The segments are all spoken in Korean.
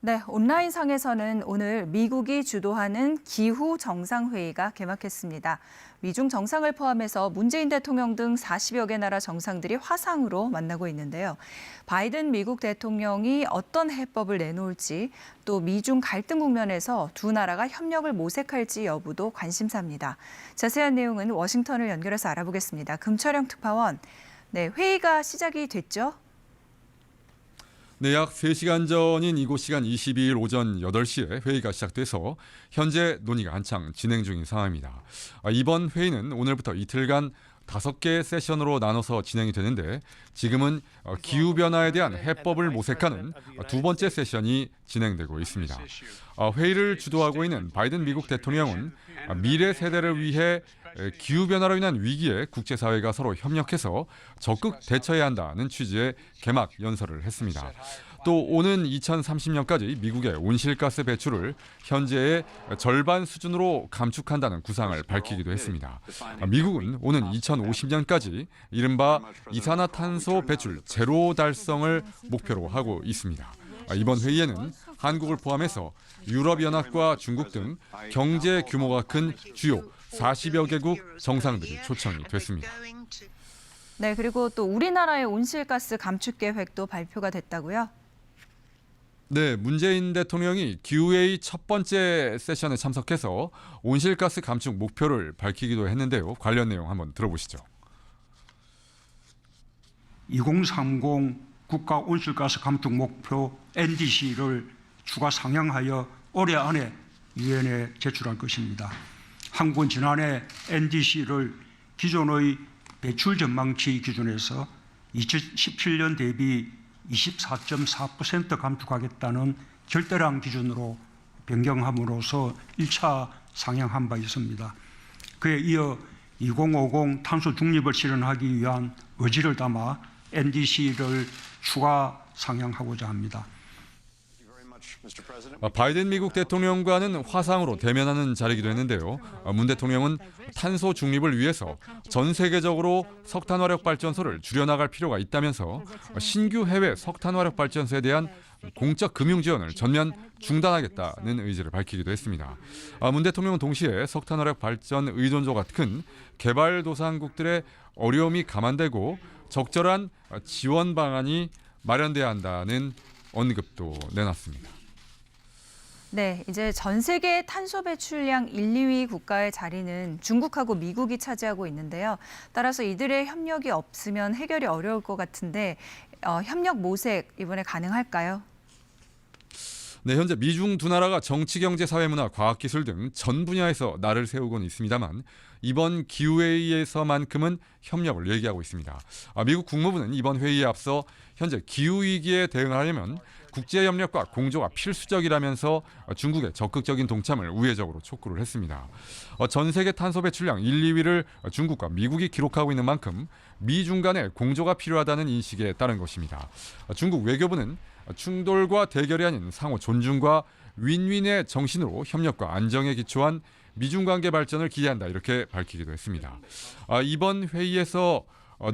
네, 온라인상에서는 오늘 미국이 주도하는 기후 정상회의가 개막했습니다. 미중 정상을 포함해서 문재인 대통령 등 40여 개 나라 정상들이 화상으로 만나고 있는데요. 바이든 미국 대통령이 어떤 해법을 내놓을지, 또 미중 갈등 국면에서 두 나라가 협력을 모색할지 여부도 관심사입니다. 자세한 내용은 워싱턴을 연결해서 알아보겠습니다. 금철영 특파원, 네, 회의가 시작이 됐죠? 네, 약 3시간 전인 이곳 시간 22일 오전 8시에 회의가 시작돼서 현재 논의가 한창 진행 중인 상황입니다. 이번 회의는 오늘부터 이틀간 5개의 세션으로 나눠서 진행이 되는데 지금은 기후변화에 대한 해법을 모색하는 두 번째 세션이 진행되고 있습니다. 회의를 주도하고 있는 바이든 미국 대통령은 미래 세대를 위해 기후변화로 인한 위기에 국제사회가 서로 협력해서 적극 대처해야 한다는 취지의 개막 연설을 했습니다. 또 오는 2030년까지 미국의 온실가스 배출을 현재의 절반 수준으로 감축한다는 구상을 밝히기도 했습니다. 미국은 오는 2050년까지 이른바 이산화탄소 배출 제로 달성을 목표로 하고 있습니다. 이번 회의에는 한국을 포함해서 유럽연합과 중국 등 경제 규모가 큰 주요 40여 개국 정상들이 초청이 됐습니다. 네, 그리고 또 우리나라의 온실가스 감축 계획도 발표가 됐다고요? 네, 문재인 대통령이 기후회의 첫 번째 세션에 참석해서 온실가스 감축 목표를 밝히기도 했는데요. 관련 내용 한번 들어보시죠. 2030 국가 온실가스 감축 목표 NDC를 추가 상향하여 올해 안에 유엔에 제출할 것입니다. 한국은 지난해 NDC를 기존의 배출 전망치 기준에서 2017년 대비 24.4% 감축하겠다는 절대량 기준으로 변경함으로써 1차 상향한 바 있습니다. 그에 이어 2050 탄소 중립을 실현하기 위한 의지를 담아 NDC를 추가 상향하고자 합니다. 바이든 미국 대통령과는 화상으로 대면하는 자리이기도 했는데요. 문 대통령은 탄소 중립을 위해서 전 세계적으로 석탄화력 발전소를 줄여나갈 필요가 있다면서 신규 해외 석탄화력 발전소에 대한 공적 금융 지원을 전면 중단하겠다는 의지를 밝히기도 했습니다. 문 대통령은 동시에 석탄화력 발전 의존도가 큰 개발도상국들의 어려움이 감안되고 적절한 지원 방안이 마련돼야 한다는 언급도 내놨습니다. 네, 이제 전 세계 탄소 배출량 1, 2위 국가의 자리는 중국하고 미국이 차지하고 있는데요. 따라서 이들의 협력이 없으면 해결이 어려울 것 같은데 협력 모색 이번에 가능할까요? 네, 현재 미중 두 나라가 정치, 경제, 사회, 문화, 과학기술 등 전 분야에서 날을 세우고는 있습니다만 이번 기후회의에서만큼은 협력을 얘기하고 있습니다. 미국 국무부는 이번 회의에 앞서 현재 기후위기에 대응하려면 국제협력과 공조가 필수적이라면서 중국의 적극적인 동참을 우회적으로 촉구를 했습니다. 전 세계 탄소 배출량 1, 2위를 중국과 미국이 기록하고 있는 만큼 미중 간의 공조가 필요하다는 인식에 따른 것입니다. 중국 외교부는 충돌과 대결이 아닌 상호 존중과 윈윈의 정신으로 협력과 안정에 기초한 미중 관계 발전을 기대한다 이렇게 밝히기도 했습니다. 이번 회의에서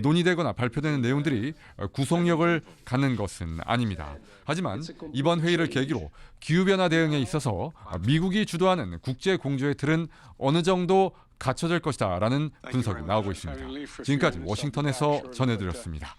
논의되거나 발표되는 내용들이 구속력을 갖는 것은 아닙니다. 하지만 이번 회의를 계기로 기후변화 대응에 있어서 미국이 주도하는 국제 공조의 틀은 어느 정도 갖춰질 것이다라는 분석이 나오고 있습니다. 지금까지 워싱턴에서 전해드렸습니다.